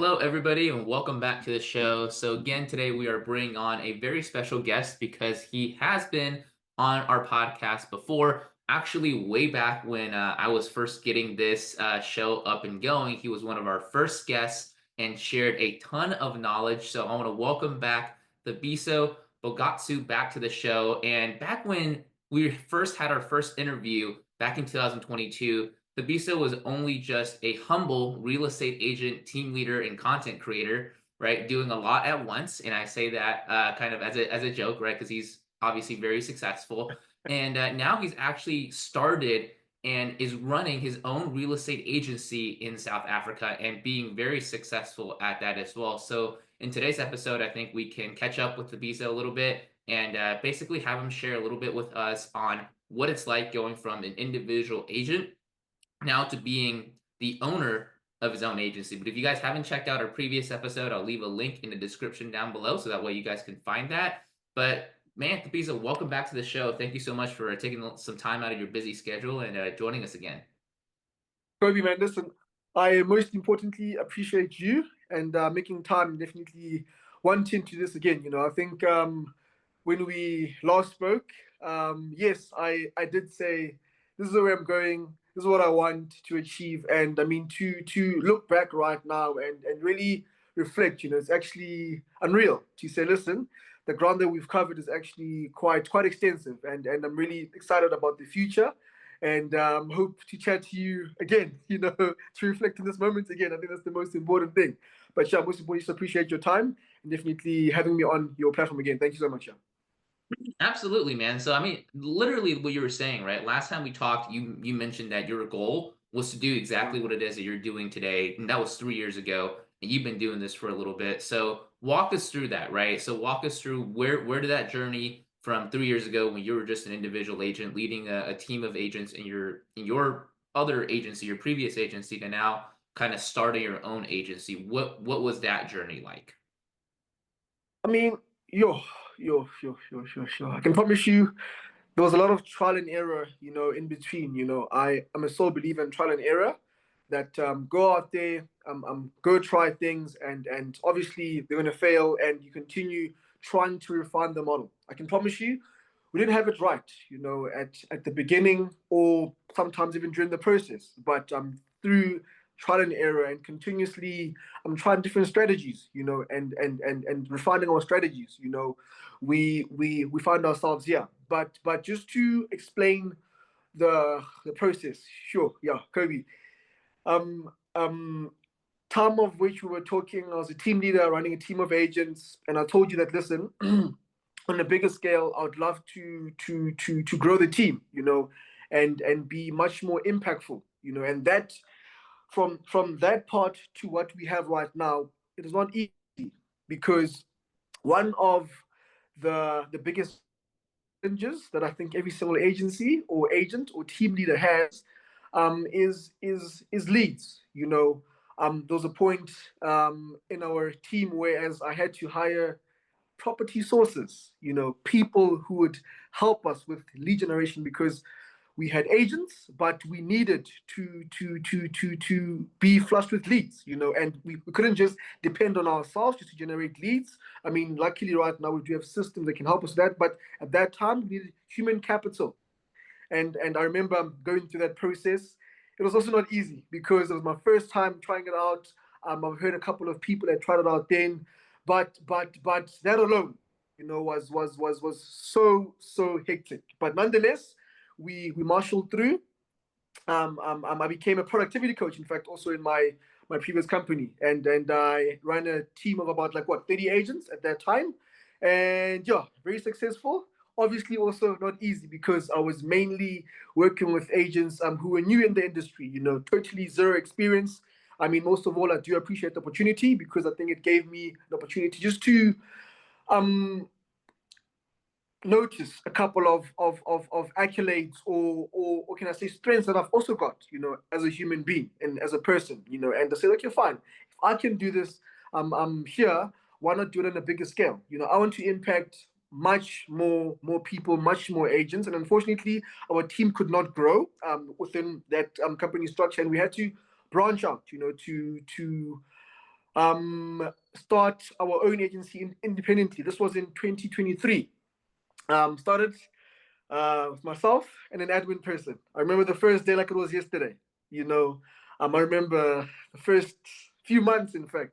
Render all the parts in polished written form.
Hello, everybody, and welcome back to the show. So, again, today we are bringing on a very special guest because he has been on our podcast before. Actually, way back when I was first getting this show up and going, he was one of our first guests and shared a ton of knowledge. So, I want to welcome back Thabiso Bogatsu back to the show. And back when we first had our first interview back in 2022, Thabiso was only just a humble real estate agent, team leader, and content creator, right? Doing a lot at once. And I say that kind of as a joke, right? Because he's obviously very successful. And now he's actually started and is running his own real estate agency in South Africa and being very successful at that as well. So in today's episode, I think we can catch up with Thabiso a little bit and basically have him share a little bit with us on what it's like going from an individual agent now to being the owner of his own agency. But if you guys haven't checked out our previous episode, I'll leave a link in the description down below so that way you guys can find that. But man, Thabiso, welcome back to the show. Thank you so much for taking some time out of your busy schedule and joining us again. Kobe, man, listen, I most importantly appreciate you and making time, definitely wanting to do this again. I think when we last spoke, yes, I did say this is where I'm going, this is what I want to achieve. And I mean, to look back right now and really reflect, it's actually unreal to say, listen, the ground that we've covered is actually quite extensive, and I'm really excited about the future and hope to chat to you again, to reflect in this moment again. I think that's the most important thing. But yeah, most importantly, just appreciate your time and definitely having me on your platform again. Thank you so much, yeah. Absolutely, man. So I mean, literally what you were saying, right? Last time we talked, you mentioned that your goal was to do exactly what it is that you're doing today, and that was 3 years ago, and you've been doing this for a little bit. So walk us through that, right? So walk us through where did that journey from 3 years ago when you were just an individual agent leading a team of agents in your other agency, your previous agency, to now kind of starting your own agency. What was that journey like? I mean, yo. I can promise you there was a lot of trial and error, in between. I am a sole believer in trial and error that go out there, go try things, and obviously they're going to fail, and you continue trying to refine the model. I can promise you, we didn't have it right, at the beginning or sometimes even during the process. But through trial and error and continuously trying different strategies, and refining our strategies, we find ourselves here. But just to explain the process, sure, yeah, Kobe. Um, um, Time of which we were talking, I was a team leader running a team of agents, and I told you that listen, on a bigger scale, I would love to grow the team, and be much more impactful, and that from that part to what we have right now, it is not easy because one of the biggest challenges that I think every single agency or agent or team leader has is leads. There was a point in our team whereas I had to hire property sources, people who would help us with lead generation because we had agents, but we needed to be flushed with leads, and we couldn't just depend on ourselves just to generate leads. I mean, luckily right now we do have systems that can help us with that, but at that time we needed human capital. And I remember going through that process. It was also not easy because it was my first time trying it out. I've heard a couple of people that tried it out then, but that alone, was so hectic. But nonetheless, we marshaled through. I became a productivity coach, in fact, also in my previous company, and I ran a team of about like what 30 agents at that time, and yeah, very successful. Obviously, also not easy because I was mainly working with agents who were new in the industry, totally zero experience. I mean, most of all, I do appreciate the opportunity because I think it gave me the opportunity just to um, notice a couple of accolades or can I say strengths that I've also got, as a human being and as a person, and I said, okay, fine. If I can do this, I'm here, why not do it on a bigger scale? I want to impact much more people, much more agents. And unfortunately, our team could not grow within that company structure, and we had to branch out, to start our own agency independently. This was in 2023. Started with myself and an admin person. I remember the first day like it was yesterday. You know, I remember the first few months, in fact.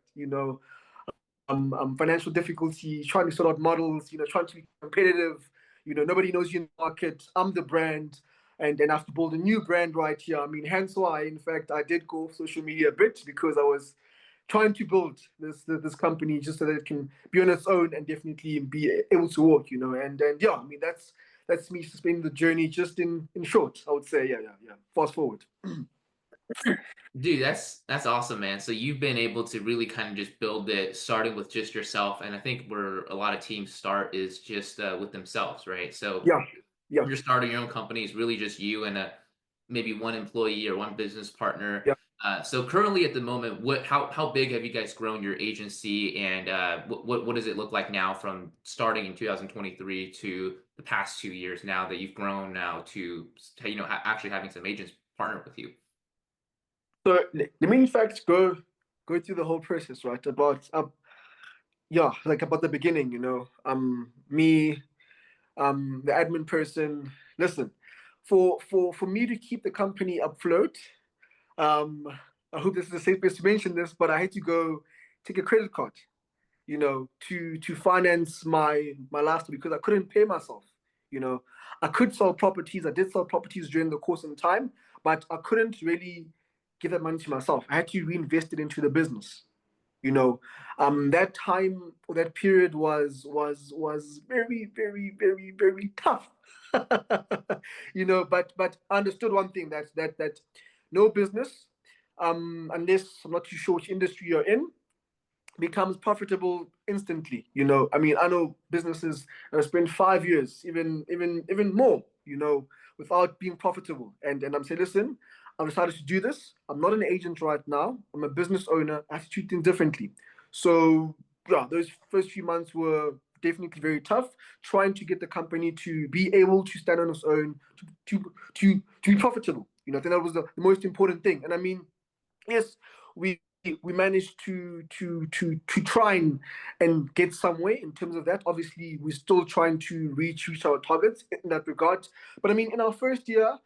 Financial difficulty, trying to sort out models. Trying to be competitive. Nobody knows you in the market. I'm the brand, and I have to build a new brand right here. I mean, hence why, in fact, I did go off social media a bit because I was trying to build this company just so that it can be on its own and definitely be able to work. And yeah, I mean that's me suspending the journey just in short. I would say yeah. Fast forward. Dude, that's awesome, man. So you've been able to really kind of just build it, starting with just yourself, and I think where a lot of teams start is just with themselves, right? So Yeah, yeah, you're starting your own company is really just you and maybe one employee or one business partner. yeah. So currently at the moment, how big have you guys grown your agency, and what does it look like now from starting in 2023 to the past 2 years now that you've grown now to actually having some agents partner with you? So the main facts go through the whole process, right? About yeah, like about the beginning. Me, the admin person. Listen, for me to keep the company afloat, um, I hope this is a safe place to mention this, but I had to go take a credit card, to finance my lifestyle because I couldn't pay myself. You know, I could sell properties. I did sell properties during the course of time, but I couldn't really give that money to myself. I had to reinvest it into the business. You know, that time or that period was very, very, very, very tough. But I understood one thing that no business, unless I'm not too sure which industry you're in, becomes profitable instantly. I mean, I know businesses that have spent 5 years, even more, without being profitable. And I'm saying, listen, I've decided to do this. I'm not an agent right now. I'm a business owner. I have to treat things differently. So yeah, those first few months were definitely very tough, trying to get the company to be able to stand on its own, to be profitable. I think that was the most important thing. And I mean, yes, we managed to try and get somewhere in terms of that. Obviously, we're still trying to reach our targets in that regard. But I mean, in our first year,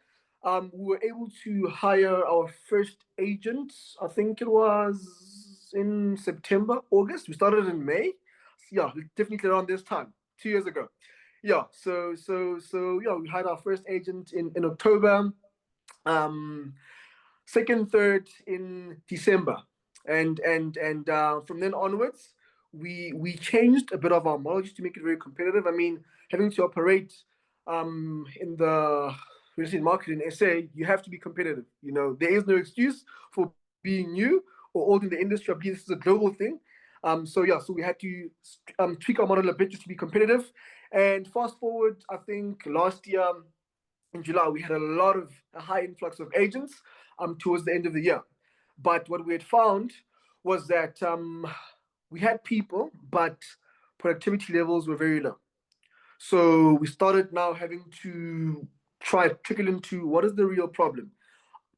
we were able to hire our first agent. I think it was in September, August. We started in May. Yeah, definitely around this time, 2 years ago. Yeah, so yeah, we hired our first agent in October. Um, Second, third in December, and from then onwards, we changed a bit of our model just to make it very competitive. I mean, having to operate in the real estate market in SA, you have to be competitive. There is no excuse for being new or old in the industry. I believe this is a global thing. So yeah, so we had to tweak our model a bit just to be competitive. And fast forward, I think last year in July, we had a high influx of agents towards the end of the year. But what we had found was that we had people, but productivity levels were very low. So we started now having to try to trickle into what is the real problem.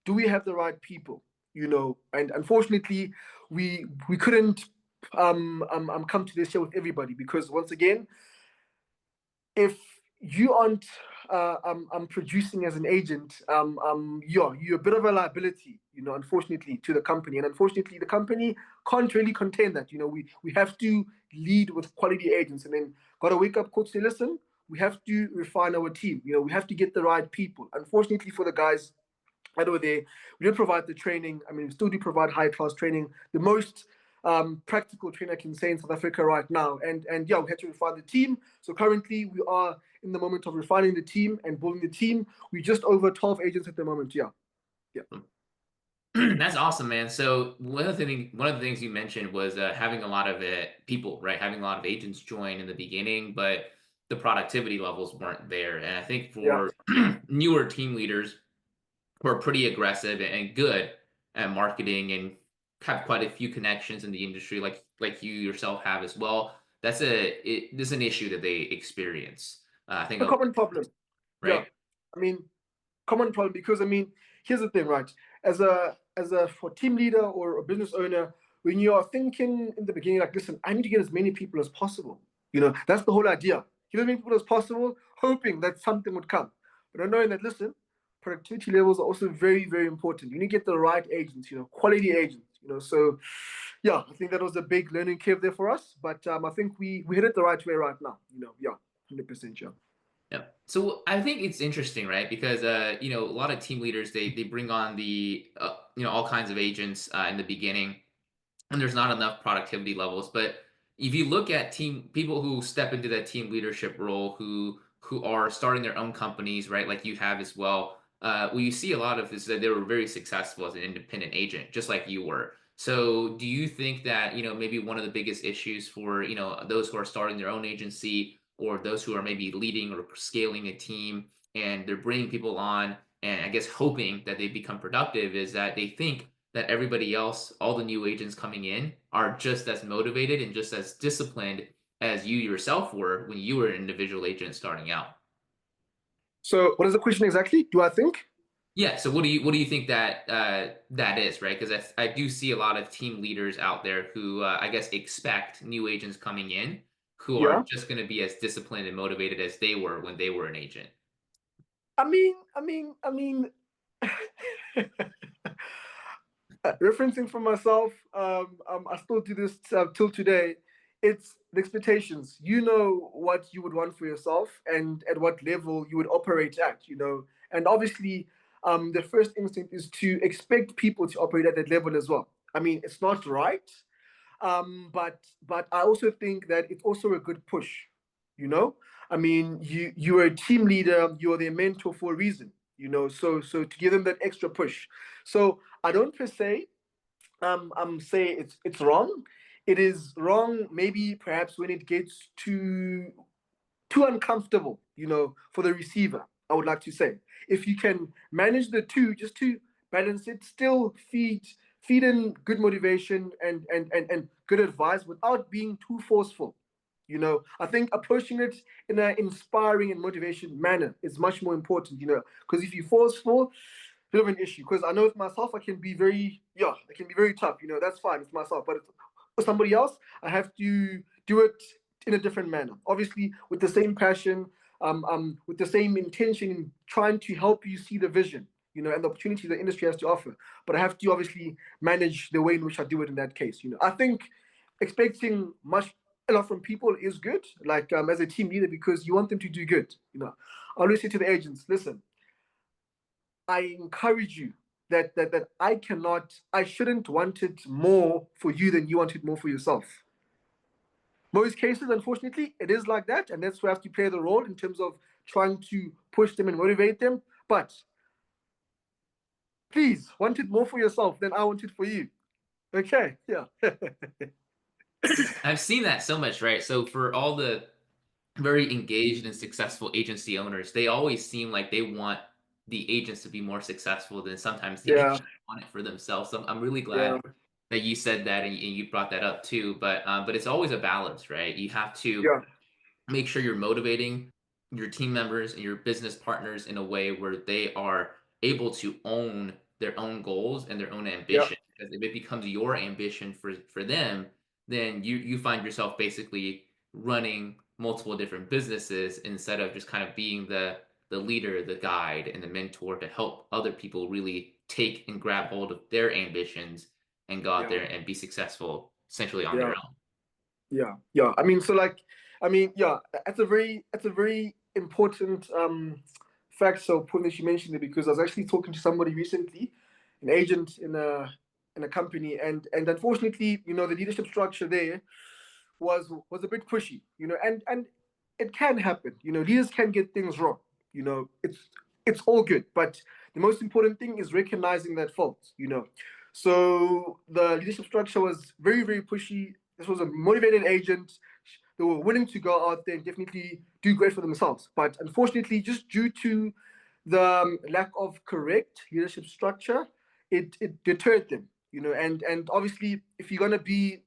Do we have the right people? And unfortunately, we couldn't come to this year with everybody because once again, if you aren't producing as an agent, you're a bit of a liability, unfortunately, to the company. And unfortunately, the company can't really contain that. We have to lead with quality agents and then got to wake up call to say, listen, we have to refine our team. We have to get the right people. Unfortunately for the guys that were there, we did provide the training. I mean, we still do provide high class training. The most practical trainer I can say in South Africa right now. And yeah, we had to refine the team. So currently we are in the moment of refining the team and building the team. We're just over 12 agents at the moment. Yeah. Yeah. That's awesome, man. So one of the things you mentioned was having a lot of people, right? Having a lot of agents join in the beginning, but the productivity levels weren't there. And I think Yeah. for newer team leaders who are pretty aggressive and good at marketing and have quite a few connections in the industry, like you yourself have as well, this is an issue that they experience. I think, A common problem. Yeah. right? I mean, common problem because I mean, here's the thing, right? As a for team leader or a business owner, when you are thinking in the beginning, like, listen, I need to get as many people as possible. That's the whole idea. Get as many people as possible, hoping that something would come. But knowing that, listen, productivity levels are also very, very important. You need to get the right agents, quality agents. So yeah, I think that was a big learning curve there for us. But I think we hit it the right way right now. Yeah, 100% yeah. Yeah. So I think it's interesting, right? Because a lot of team leaders they bring on the all kinds of agents in the beginning, and there's not enough productivity levels. But if you look at team people who step into that team leadership role, who are starting their own companies, right? Like you have as well. What you see a lot of is that they were very successful as an independent agent, just like you were. So, do you think that maybe one of the biggest issues for those who are starting their own agency or those who are maybe leading or scaling a team and they're bringing people on and I guess hoping that they become productive is that they think that everybody else, all the new agents coming in, are just as motivated and just as disciplined as you yourself were when you were an individual agent starting out. So what is the question exactly? Do I think? Yeah. So what do you think that that is, right? Because I do see a lot of team leaders out there who I guess expect new agents coming in who are Yeah. just going to be as disciplined and motivated as they were when they were an agent. I mean, referencing for myself, I still do this till today. It's the expectations. You know what you would want for yourself and at what level you would operate at. And obviously, the first instinct is to expect people to operate at that level as well. I mean, it's not right, but I also think that it's also a good push. You know, I mean, you're a team leader, you're their mentor for a reason. So to give them that extra push. So I don't per se say it's wrong. It is wrong maybe perhaps when it gets too uncomfortable, for the receiver. I would like to say, if you can manage the two, just to balance it, still feed in good motivation and good advice without being too forceful. I think approaching it in an inspiring and motivation manner is much more important. Because if you're forceful, bit of an issue. Because I know with myself, I can be very tough. That's fine. It's myself, but for somebody else, I have to do it in a different manner. Obviously, with the same passion, with the same intention in trying to help you see the vision, and the opportunity the industry has to offer. But I have to obviously manage the way in which I do it in that case. I think expecting a lot from people is good, like as a team leader, because you want them to do good. I always say to the agents, listen, I encourage you that I shouldn't want it more for you than you want it more for yourself. Most cases, unfortunately, it is like that, and that's where I have to play the role in terms of trying to push them and motivate them. But please, want it more for yourself than I want it for you. Okay, yeah. I've seen that so much, right? So for all the very engaged and successful agency owners, they always seem like they want the agents to be more successful than sometimes the Yeah, agents want it for themselves. So I'm really glad yeah, that you said that and you brought that up too. But it's always a balance, right? You have to yeah, make sure you're motivating your team members and your business partners in a way where they are able to own their own goals and their own yeah, ambition. Because if it becomes your ambition for them, then you find yourself basically running multiple different businesses instead of just kind of being the leader, the guide, and the mentor to help other people really take and grab hold of their ambitions and go out yeah, there and be successful essentially on their yeah. own. Yeah. Yeah. That's a very important fact. So point that you mentioned it, because I was actually talking to somebody recently, an agent in a company, and unfortunately, the leadership structure there was a bit pushy, and it can happen. Leaders can get things wrong. It's all good, but the most important thing is recognizing that fault. So the leadership structure was very, very pushy. This was a motivated agent. They were willing to go out there and definitely do great for themselves. But unfortunately, just due to the lack of correct leadership structure, it deterred them. And obviously, if you're gonna be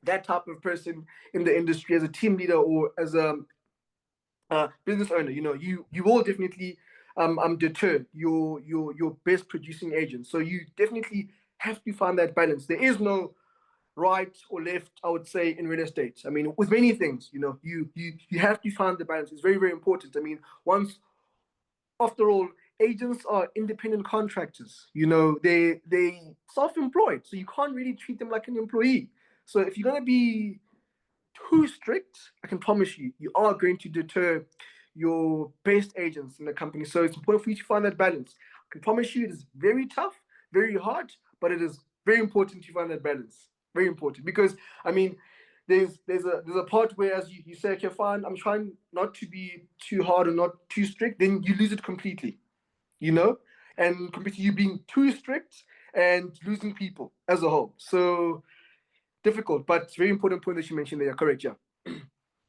that type of person in the industry as a team leader or as a business owner, you will definitely deter your best producing agent. So you definitely have to find that balance. There is no right or left, I would say, in real estate. I mean, with many things, you have to find the balance. It's very, very important. I mean, once after all, agents are independent contractors. They self-employed, so you can't really treat them like an employee. So if you're gonna be too strict, I can promise you, you are going to deter your best agents in the company. So it's important for you to find that balance. I can promise you, it is very tough, very hard, but it is very important to find that balance. Very important because I mean, there's a part where as you say, okay, fine, I'm trying not to be too hard and not too strict, then you lose it completely, you know, and compared to you being too strict and losing people as a whole. So difficult, but very important point that you mentioned there. Correct, yeah.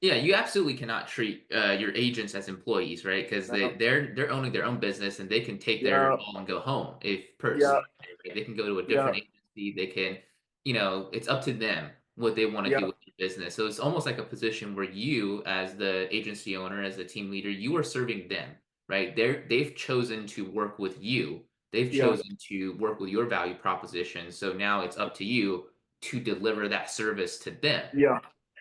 Yeah, you absolutely cannot treat your agents as employees, right? Because Yeah, they're owning their own business and they can take their yeah, all and go home if yeah, personally. Right? They can go to a yeah, different agency. They can, it's up to them what they want to do yeah, with your business. So it's almost like a position where you, as the agency owner, as the team leader, you are serving them, right? They've chosen to work with you. They've yeah, chosen to work with your value proposition. So now it's up to you to deliver that service to them yeah,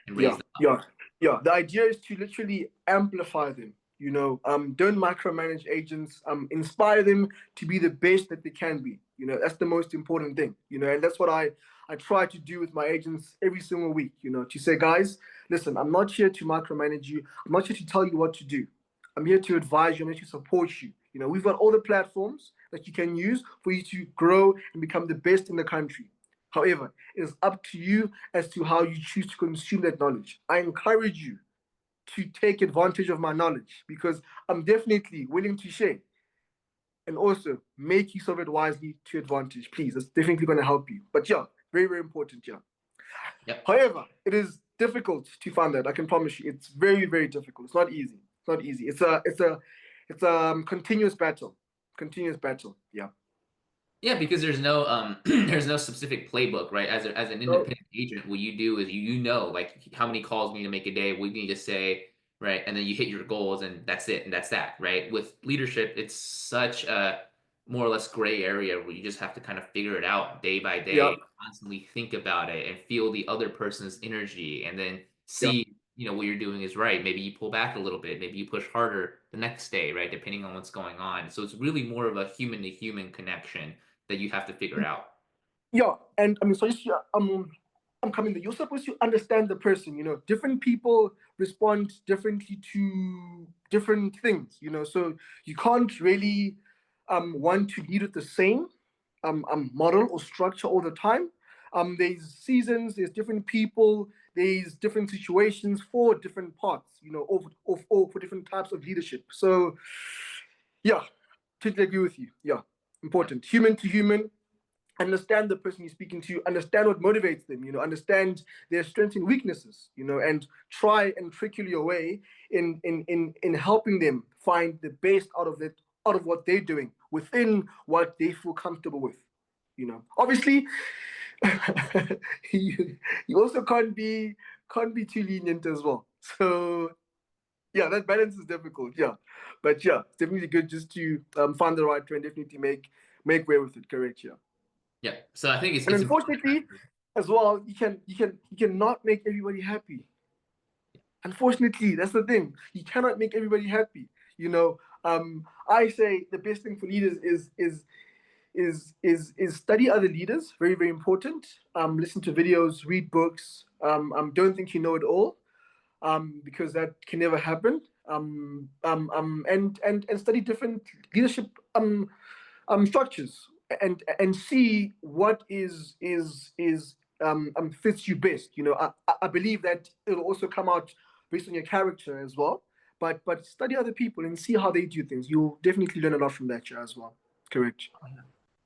and raise yeah, them up. yeah, yeah. The idea is to literally amplify them. Don't micromanage agents. Inspire them to be the best that they can be. That's the most important thing. And that's what I try to do with my agents every single week. To say, guys, listen, I'm not here to micromanage you. I'm not here to tell you what to do. I'm here to advise you. I'm here to support you. We've got all the platforms that you can use for you to grow and become the best in the country. However, it is up to you as to how you choose to consume that knowledge. I encourage you to take advantage of my knowledge because I'm definitely willing to share and also make use of it wisely to advantage. Please, it's definitely going to help you. But yeah, very, very important. Yeah. Yep. However, it is difficult to find that. I can promise you, it's very, very difficult. It's not easy. It's not easy. It's a continuous battle. Continuous battle. Yeah. Yeah, because there's no there's no specific playbook, right? As an So, independent agent, what you do is you know like how many calls you need to make a day, what you need to say, right? And then you hit your goals and that's it and that's that, right? With leadership, it's such a more or less gray area where you just have to kind of figure it out day by yeah, day, constantly think about it and feel the other person's energy and then yeah. see, what you're doing is right. Maybe you pull back a little bit, maybe you push harder the next day, right? Depending on what's going on. So it's really more of a human to human connection that you have to figure out. Yeah, and I mean, so just, I'm coming there. You're supposed to understand the person. Different people respond differently to different things. So you can't really want to lead with the same model or structure all the time. There's seasons, there's different people, there's different situations for different parts. For different types of leadership. So yeah, totally agree with you. Yeah, important. Human to human, understand the person you're speaking to, understand what motivates them, understand their strengths and weaknesses, and try and trickle your way in helping them find the best out of what they're doing within what they feel comfortable with. Obviously, you also can't be too lenient as well. So yeah, that balance is difficult. Yeah, but yeah, it's definitely good just to find the right way and definitely make way with it. Correct. Yeah. Yeah. So I think And it's important. unfortunately, as well, you cannot make everybody happy. Unfortunately, that's the thing. You cannot make everybody happy. I say the best thing for leaders is study other leaders. Very, very important. Listen to videos, read books. Don't think you know it all. Because that can never happen. And study different leadership structures and see what is fits you best. I believe that it'll also come out based on your character as well. But study other people and see how they do things. You'll definitely learn a lot from that as well. Correct.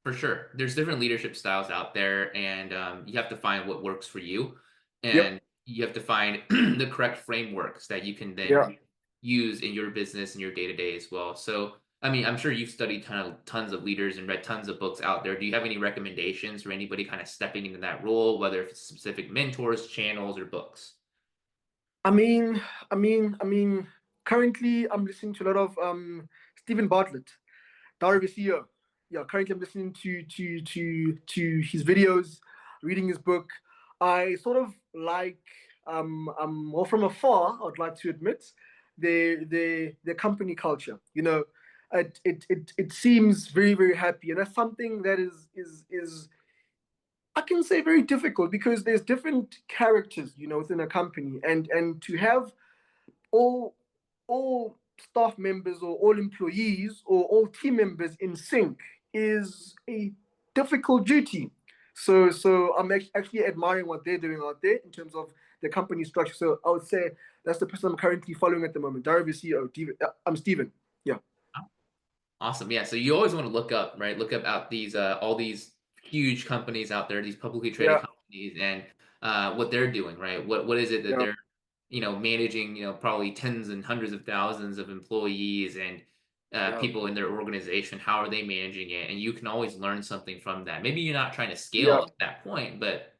For sure. There's different leadership styles out there, and you have to find what works for you. Yep. And you have to find the correct frameworks that you can Yeah. then use in your business and your day to day as well. So, I mean, I'm sure you've studied tons of leaders and read tons of books out there. Do you have any recommendations for anybody kind of stepping into that role, whether it's specific mentors, channels, or books? I mean, currently I'm listening to a lot of Stephen Bartlett, Thabiso. Yeah, currently I'm listening to his videos, reading his book. I sort of like, or from afar, I'd like to admit, their company culture. It seems very, very happy, and that's something that is I can say very difficult because there's different characters, within a company, and to have all all staff members or all employees or all team members in sync is a difficult duty. So I'm actually admiring what they're doing out there in terms of the company structure. So I would say that's the person I'm currently following at the moment. Dario, CEO. I'm Steven. Yeah. Awesome. Yeah. So you always want to look up, right? Look up out these all these huge companies out there, these publicly traded Yeah. companies, and what they're doing, right? What is it that Yeah. they're managing? Probably tens and hundreds of thousands of employees and Yeah. people in their organization. How are they managing it? And you can always learn something from that. Maybe you're not trying to Yeah. scale at that point, but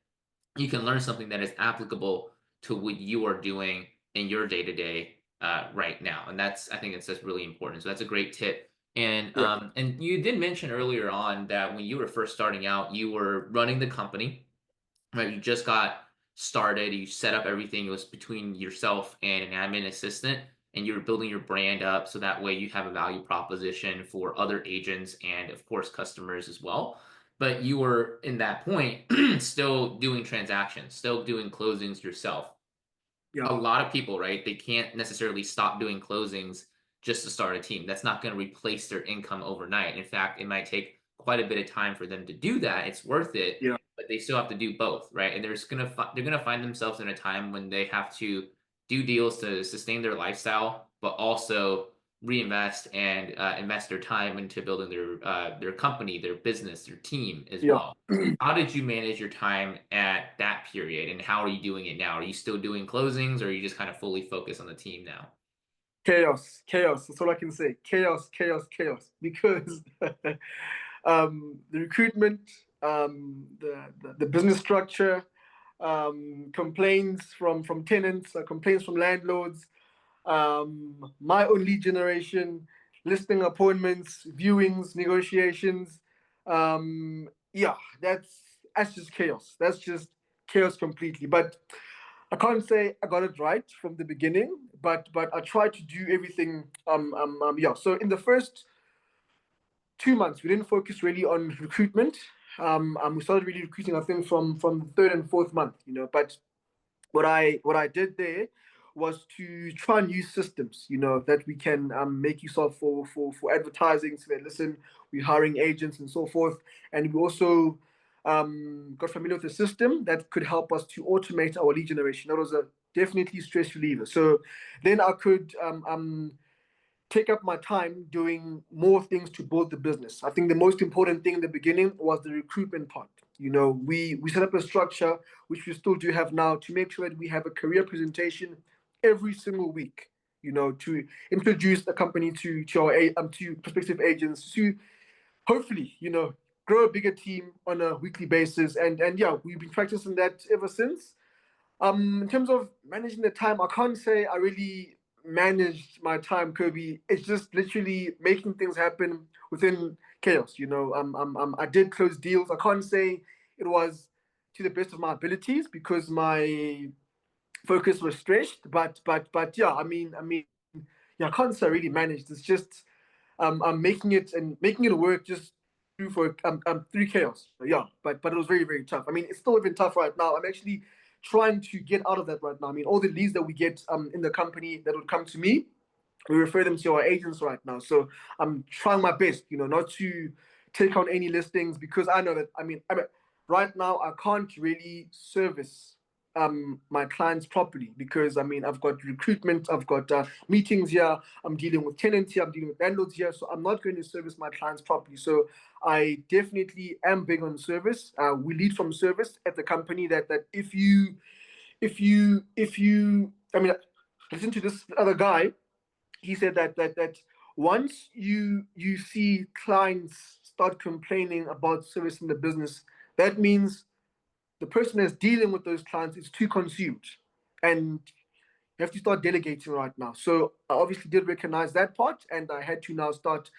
you can learn something that is applicable to what you are doing in your day to day right now, and that's I think it's just really important. So that's a great tip. Yeah. And you did mention earlier on that when you were first starting out, you were running the company, right? You just got started, you set up everything. It was between yourself and an admin assistant, and you were building your brand up so that way you have a value proposition for other agents and, of course, customers as well. But you were in that point still doing transactions, still doing closings yourself. Yeah. A lot of people, right? They can't necessarily stop doing closings just to start a team. That's not going to replace their income overnight. In fact, it might take quite a bit of time for them to do that. It's worth it, Yeah. but they still have to do both, right? And they're gonna find themselves in a time when they have to do deals to sustain their lifestyle, but also reinvest and invest their time into building their company, their business, their team as Yeah. well. How did you manage your time at that period, and how are you doing it now? Are you still doing closings, or are you just kind of fully focused on the team now? Chaos, chaos. That's all I can say. Chaos, chaos, chaos. Because the recruitment, the business structure, complaints from tenants, complaints from landlords, my own lead generation, listing appointments, viewings, negotiations. Yeah, that's just chaos. That's just chaos completely. But I can't say I got it right from the beginning, but I tried to do everything. Yeah. So in the first 2 months, we didn't focus really on recruitment. We started really recruiting, I think, from the third and fourth month. But what I did there was to try and use systems, that we can make use of for advertising. So that listen, we're hiring agents and so forth, and we also got familiar with a system that could help us to automate our lead generation. That was a definitely stress reliever. So then I could take up my time doing more things to build the business. I think the most important thing in the beginning was the recruitment part. We set up a structure, which we still do have now, to make sure that we have a career presentation every single week. To introduce the company to prospective agents, to hopefully grow a bigger team on a weekly basis. And yeah, we've been practicing that ever since. In terms of managing the time, I can't say I really managed my time, Kirby. It's just literally making things happen within chaos. I did close deals. I can't say it was to the best of my abilities because my focus was stretched. But yeah, I mean, yeah, I can't say I really managed. It's just I'm making it work just through chaos. Yeah, but it was very, very tough. I mean, it's still even tough right now. I'm actually trying to get out of that right now. I mean, all the leads that we get in the company that would come to me, we refer them to our agents right now. So I'm trying my best, not to take on any listings because I know that I mean right now I can't really service my clients properly because I mean I've got recruitment, I've got meetings here, I'm dealing with tenants here, I'm dealing with landlords here, so I'm not going to service my clients properly. So I definitely am big on service. We lead from service at the company that if you I mean listen to this other guy. He said that once you see clients start complaining about service in the business, that means the person that's dealing with those clients is too consumed, and you have to start delegating right now. So I obviously did recognize that part, and I had to now start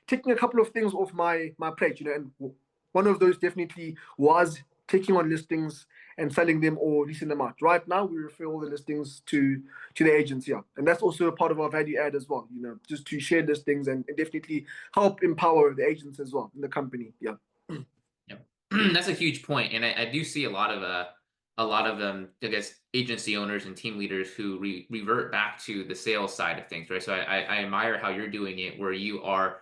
taking a couple of things off my plate. And one of those definitely was taking on listings and selling them or leasing them out. Right now, we refer all the listings to the agents, yeah, and that's also a part of our value add as well. Just to share listings and definitely help empower the agents as well in the company. Yeah. Yep. That's a huge point, and I do see a lot of I guess agency owners and team leaders who revert back to the sales side of things, right? So I admire how you're doing it, where you are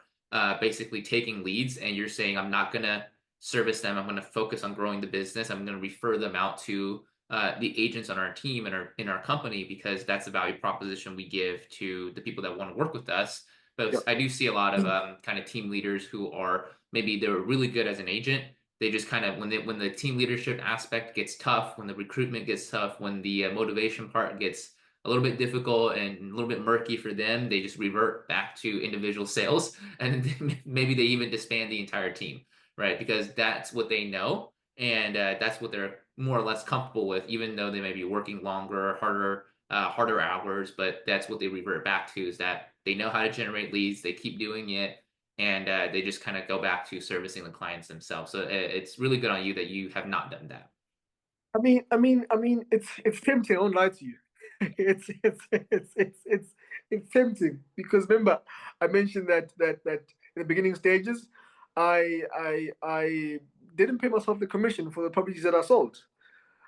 basically taking leads and you're saying, I'm not gonna service them. I'm gonna focus on growing the business. I'm gonna refer them out to the agents on our team and our in our company because that's the value proposition we give to the people that want to work with us. But Yeah. I do see a lot of kind of team leaders who are maybe they're really good as an agent. They just kind of when the team leadership aspect gets tough, when the recruitment gets tough, when the motivation part gets a little bit difficult and a little bit murky for them, they just revert back to individual sales, and maybe they even disband the entire team, right? Because that's what they know, and that's what they're more or less comfortable with, even though they may be working longer, harder hours. But that's what they revert back to is that they know how to generate leads, they keep doing it, and they just kind of go back to servicing the clients themselves. So it's really good on you that you have not done that. It's tempting. I won't lie to you. It's tempting because remember, I mentioned that in the beginning stages, I didn't pay myself the commission for the properties that I sold.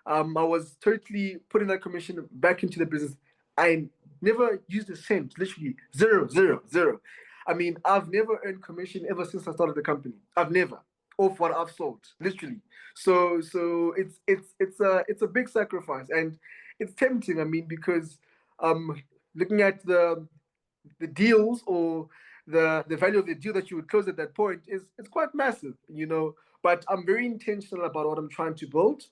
I was totally putting that commission back into the business. I never used a cent, literally zero, zero, zero. I've never earned commission ever since I started the company. I've never off what I've sold, literally. So it's a big sacrifice, and it's tempting. Because looking at the deals or the value of the deal that you would close at that point is it's quite massive. But I'm very intentional about what I'm trying to build.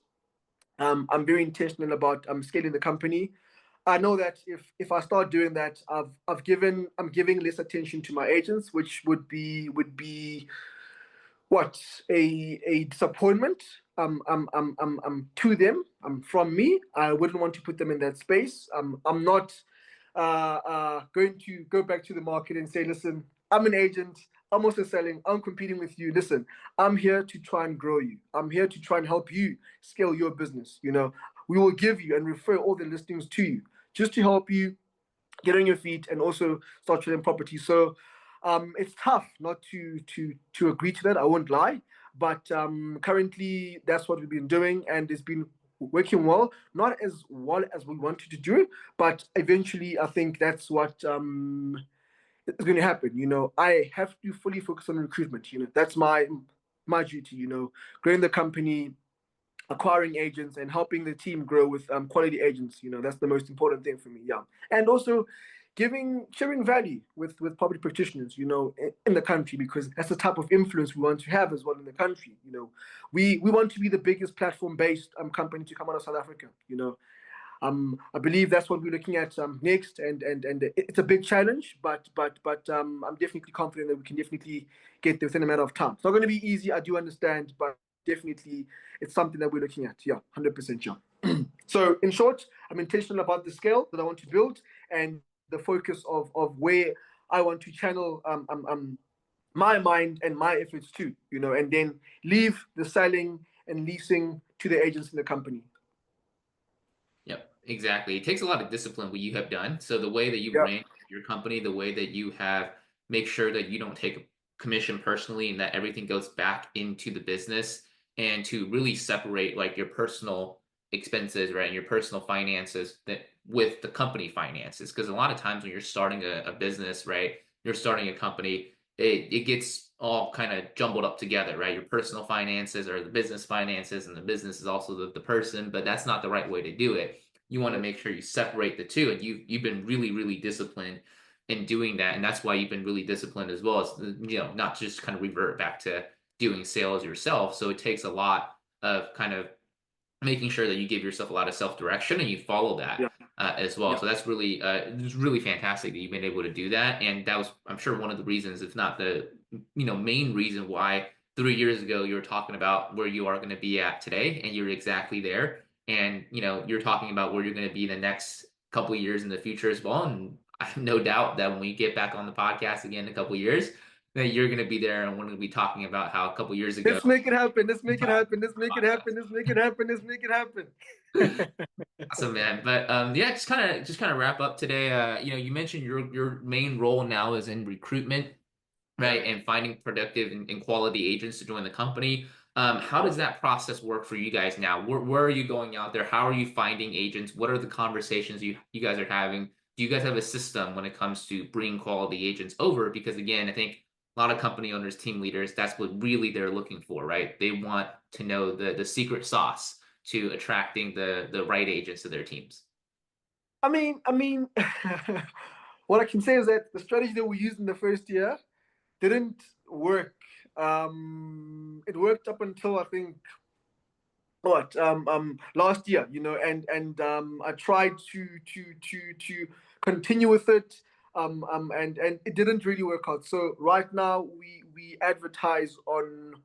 I'm very intentional about scaling the company. I know that if I start doing that, I'm giving less attention to my agents, which would be what a disappointment to them from me. I wouldn't want to put them in that space. I'm not going to go back to the market and say, listen, I'm an agent. I'm also selling. I'm competing with you. Listen, I'm here to try and grow you. I'm here to try and help you scale your business. We will give you and refer all the listings to you just to help you get on your feet and also start trading property. So it's tough not to agree to that. I won't lie, but currently that's what we've been doing, and it's been working well. Not as well as we wanted to do, but eventually I think that's what is going to happen. I have to fully focus on recruitment. That's my duty. Growing the company, acquiring agents and helping the team grow with quality agents. That's the most important thing for me. Yeah, and also sharing value with public practitioners. In the country, because that's the type of influence we want to have as well in the country. We want to be the biggest platform based company to come out of South Africa. I believe that's what we're looking at next, and it's a big challenge, but I'm definitely confident that we can definitely get there within a matter of time. It's not going to be easy, I do understand, but definitely it's something that we're looking at. Yeah, 100% sure. So in short, I'm intentional about the scale that I want to build and the focus of where I want to channel my mind and my efforts to, and then leave the selling and leasing to the agents in the company. Yep, exactly. It takes a lot of discipline what you have done. So the way that you Yeah, ran your company, the way that you have make sure that you don't take a commission personally and that everything goes back into the business and to really separate like your personal expenses, right, and your personal finances that with the company finances. Because a lot of times when you're starting a business, right, you're starting a company, it gets all kind of jumbled up together, right? Your personal finances or the business finances, and the business is also the person, but that's not the right way to do it. You want to make sure you separate the two, and you've been really, really disciplined in doing that, and that's why you've been really disciplined as well as not just kind of revert back to doing sales yourself. So it takes a lot of kind of making sure that you give yourself a lot of self-direction and you follow that yeah, as well. yeah, So that's really it's really fantastic that you've been able to do that. And that was, I'm sure, one of the reasons, if not the main reason why 3 years ago you were talking about where you are going to be at today, and you're exactly there. And you're talking about where you're going to be the next couple of years in the future as well. And I have no doubt that when we get back on the podcast again in a couple of years, that you're going to be there, and we're going to be talking about how a couple years ago. Let's make it happen. Let's make it happen. Let's make it happen. Let's make it happen. Let's make it happen. Awesome, man. But yeah, just kind of wrap up today. You mentioned your main role now is in recruitment, Yeah. right? And finding productive and quality agents to join the company. How does that process work for you guys now? Where are you going out there? How are you finding agents? What are the conversations you guys are having? Do you guys have a system when it comes to bringing quality agents over? Because again, I think a lot of company owners, team leaders, that's what really they're looking for, right? They want to know the secret sauce to attracting the right agents to their teams. I mean, what I can say is that the strategy that we used in the first year didn't work. It worked up until I think what last year, and I tried to continue with it, and it didn't really work out. So right now we advertise on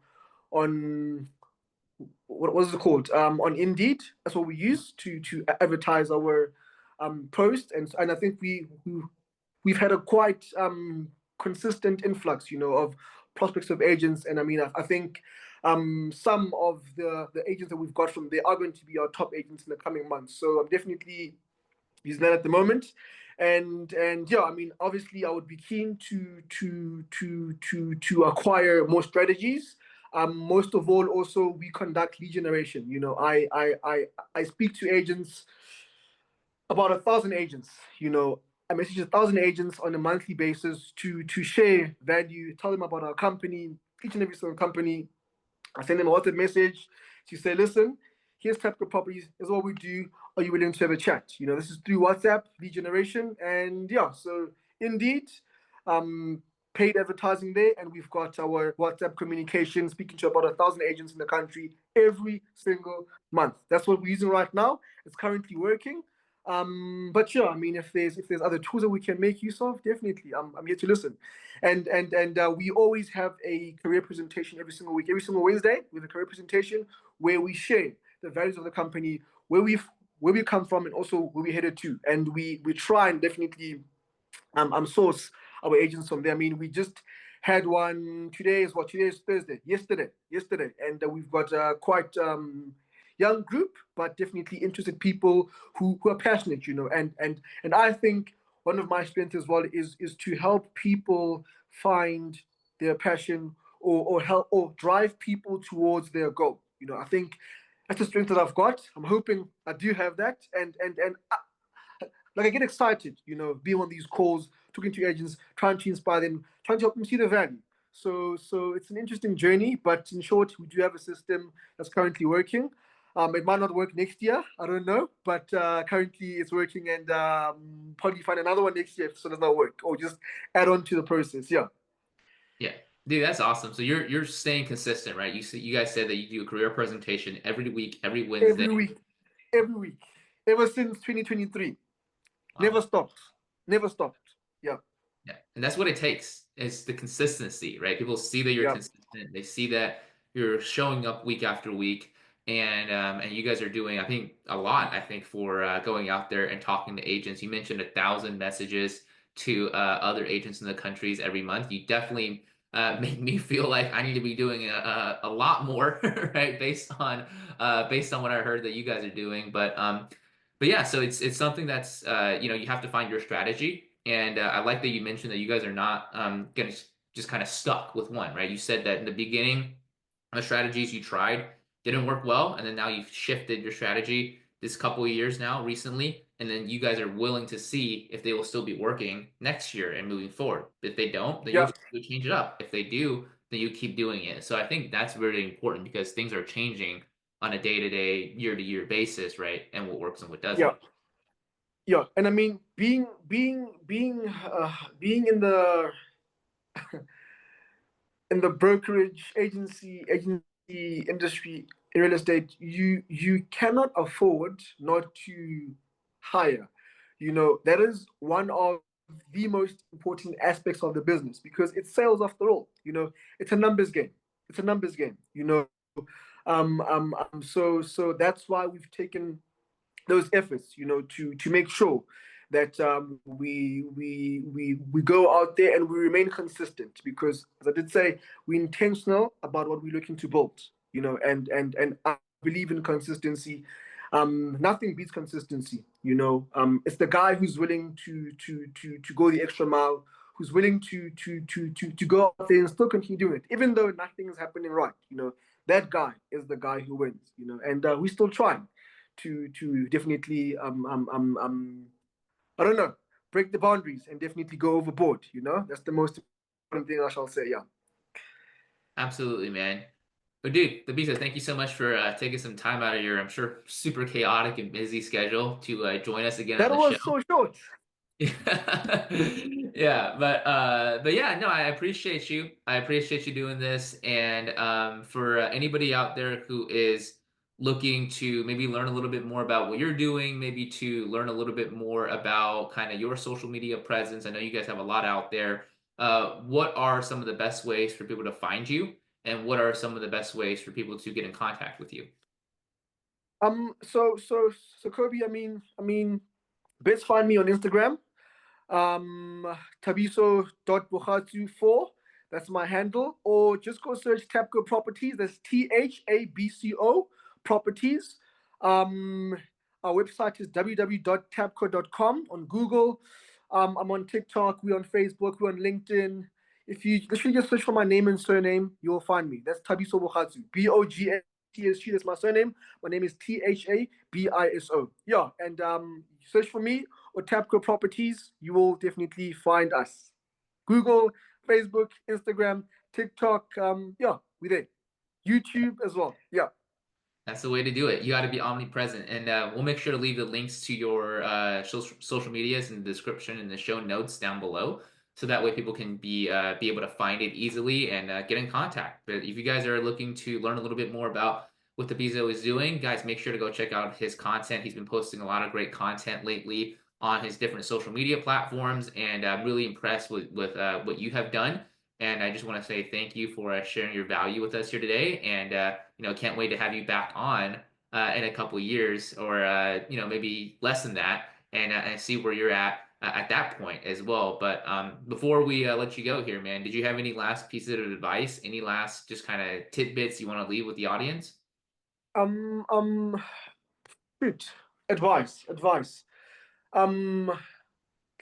what was it called, on Indeed. That's what we use to advertise our post, and I think we've had a quite consistent influx, of prospects of agents. And I mean, I think some of the agents that we've got from there are going to be our top agents in the coming months. So I'm definitely using that at the moment. And yeah, I mean, obviously, I would be keen to acquire more strategies. Most of all, also we conduct lead generation. I speak to agents, about 1,000 agents. I message 1,000 agents on a monthly basis to share value, tell them about our company, each and every single company. I send them a WhatsApp message to say, listen, here's THABCO Properties, here's what we do. Are you willing to have a chat? This is through WhatsApp, lead generation. And yeah, so indeed, um, paid advertising there. And we've got our WhatsApp communication, speaking to about 1,000 agents in the country every single month. That's what we're using right now. It's currently working. But yeah, I mean, if there's other tools that we can make use of, definitely, I'm here to listen. And we always have a career presentation every single week, every single Wednesday. We have a career presentation where we share the values of the company, where we come from, and also where we headed to. And we try and definitely source our agents from there. I mean, we just had one. Today is what? Today is Thursday. Yesterday, and we've got quite young group, but definitely interested people who are passionate. And I think one of my strengths as well is to help people find their passion, or help or drive people towards their goal. I think that's a strength that I've got. I'm hoping I do have that, and like I get excited, being on these calls, talking to agents, trying to inspire them, trying to help them see the value. So it's an interesting journey, but in short, we do have a system that's currently working. It might not work next year, I don't know, but currently it's working, and probably find another one next year if it does not work, or just add on to the process. Yeah, Yeah, dude, that's awesome. So you're staying consistent, right? You guys said that you do a career presentation every week, every Wednesday. every week, every week, ever since 2023, never Wow. stopped, never stopped. Yeah, Yeah, and that's what it takes is the consistency, right? People see that you're yeah, consistent. They see that you're showing up week after week, and you guys are doing, I think, a lot. I think for going out there and talking to agents. You mentioned 1,000 messages to other agents in the countries every month. You definitely make me feel like I need to be doing a lot more, right? Based on what I heard that you guys are doing, but yeah, so it's something that's you have to find your strategy, and I like that you mentioned that you guys are not getting just kind of stuck with one, right? You said that in the beginning, the strategies you tried didn't work well, and then now you've shifted your strategy this couple of years now, recently, and then you guys are willing to see if they will still be working next year and moving forward. If they don't, then yeah, you'll change it up. If they do, then you keep doing it. So I think that's really important because things are changing on a day-to-day, year-to-year basis, right? And what works and what yeah. doesn't. Yeah, and I mean, being in the brokerage agency industry in real estate, you cannot afford not to hire. That is one of the most important aspects of the business, because it's sales after all. It's a numbers game. It's a numbers game. So that's why we've taken those efforts, to make sure that we go out there and we remain consistent because, as I did say, we're intentional about what we're looking to build. And I believe in consistency. Nothing beats consistency. It's the guy who's willing to go the extra mile, who's willing to go out there and still continue doing it, even though nothing is happening right. That guy is the guy who wins. And we're still trying to definitely I don't know, break the boundaries and definitely go overboard. That's the most important thing I shall say. Yeah. Absolutely, man. But dude, Thabiso, thank you so much for taking some time out of your, I'm sure, super chaotic and busy schedule to join us again on That the show. was so short. Yeah, but yeah, no, I appreciate you. I appreciate you doing this. And for anybody out there who is looking to maybe learn a little bit more about what you're doing, maybe to learn a little bit more about kind of your social media presence. I know you guys have a lot out there. What are some of the best ways for people to find you? And what are some of the best ways for people to get in contact with you? So Kobe, I mean, best find me on Instagram. Um, Thabiso.Bogatsu 4. That's my handle. Or just go search THABCO Properties. That's THABCO Properties. Um, our website is www.tabco.com on Google. I'm on TikTok. We're on Facebook. We're on LinkedIn. If you literally just search for my name and surname, you'll find me. That's Thabiso Bogatsu. Bogatsg. That's my surname. My name is Thabiso. Yeah, and search for me or TABCO Properties. You will definitely find us. Google, Facebook, Instagram, TikTok. Yeah, we're there. YouTube as well. Yeah. That's the way to do it. You got to be omnipresent, and we'll make sure to leave the links to your social medias in the description and the show notes down below, so that way people can be able to find it easily and get in contact. But if you guys are looking to learn a little bit more about what Thabiso is doing, guys, make sure to go check out his content. He's been posting a lot of great content lately on his different social media platforms, and I'm really impressed with what you have done. And I just want to say thank you for sharing your value with us here today. And can't wait to have you back on in a couple of years, or maybe less than that, and see where you're at that point as well. But before we let you go here, man, did you have any last pieces of advice? Any last just kind of tidbits you want to leave with the audience? Um. Um. Good advice. Advice. Um.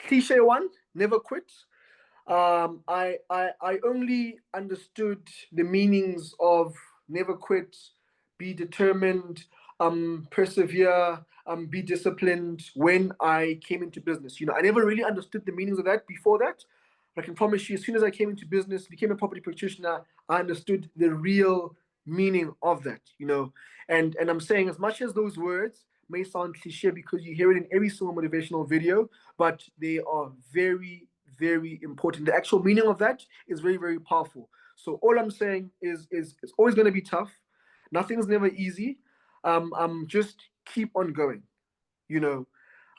Cliche one. Never quit. I only understood the meanings of never quit, be determined, persevere, be disciplined when I came into business. I never really understood the meanings of that before that. But I can promise you, as soon as I came into business, became a property practitioner, I understood the real meaning of that. And I'm saying, as much as those words may sound cliche because you hear it in every single motivational video, but they are very, very important. The actual meaning of that is very, very powerful. So all I'm saying is it's always going to be tough. Nothing's never easy. Just keep on going. You know,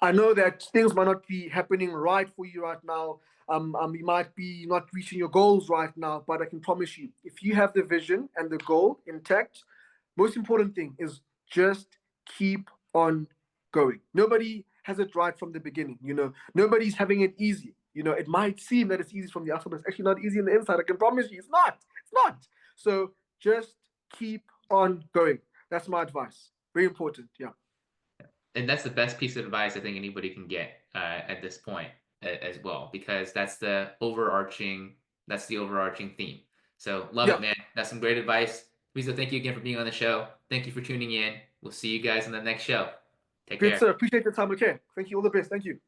I know that things might not be happening right for you right now. You might be not reaching your goals right now, but I can promise you, if you have the vision and the goal intact, most important thing is just keep on going. Nobody has it right from the beginning. Nobody's having it easy. It might seem that it's easy from the outside, but it's actually not easy on the inside. I can promise you, it's not. It's not. So just keep on going. That's my advice. Very important. Yeah. And that's the best piece of advice I think anybody can get at this point as well, because that's the overarching theme. So love it, Yeah. man. That's some great advice. Lisa, thank you again for being on the show. Thank you for tuning in. We'll see you guys on the next show. Take Great, care. sir. Appreciate the time. Okay. Thank you. All the best. Thank you.